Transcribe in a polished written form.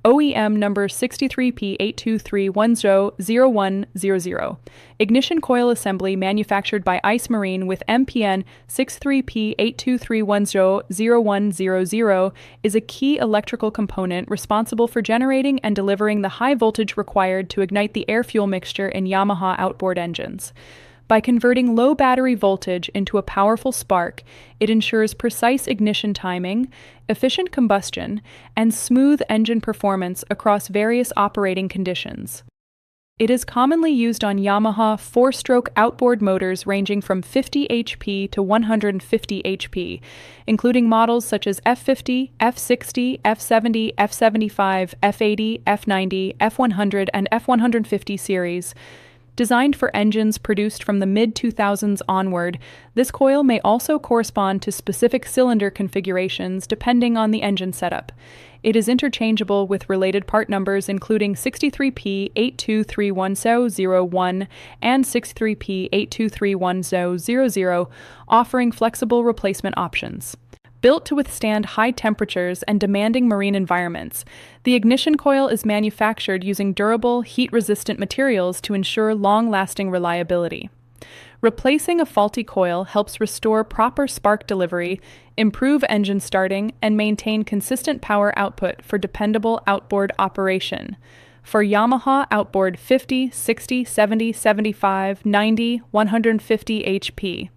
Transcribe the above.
OEM number 63P-82310-01-00. Ignition Coil Assembly manufactured by Ice Marine with MPN 63P-82310-01-00 is a key electrical component responsible for generating and delivering the high voltage required to ignite the air-fuel mixture in Yamaha outboard engines. By converting low battery voltage into a powerful spark, it ensures precise ignition timing, efficient combustion, and smooth engine performance across various operating conditions. It is commonly used on Yamaha 4-stroke outboard motors ranging from 50 HP to 150 HP, including models such as F50, F60, F70, F75, F80, F90, F100, and F150 series. Designed for engines produced from the mid-2000s onward, this coil may also correspond to specific cylinder configurations depending on the engine setup. It is interchangeable with related part numbers including 63P-82310-01 and 63P-82310-00, offering flexible replacement options. Built to withstand high temperatures and demanding marine environments, the ignition coil is manufactured using durable, heat-resistant materials to ensure long-lasting reliability. Replacing a faulty coil helps restore proper spark delivery, improve engine starting, and maintain consistent power output for dependable outboard operation. For Yamaha Outboard 50, 60, 70, 75, 90, 150 HP.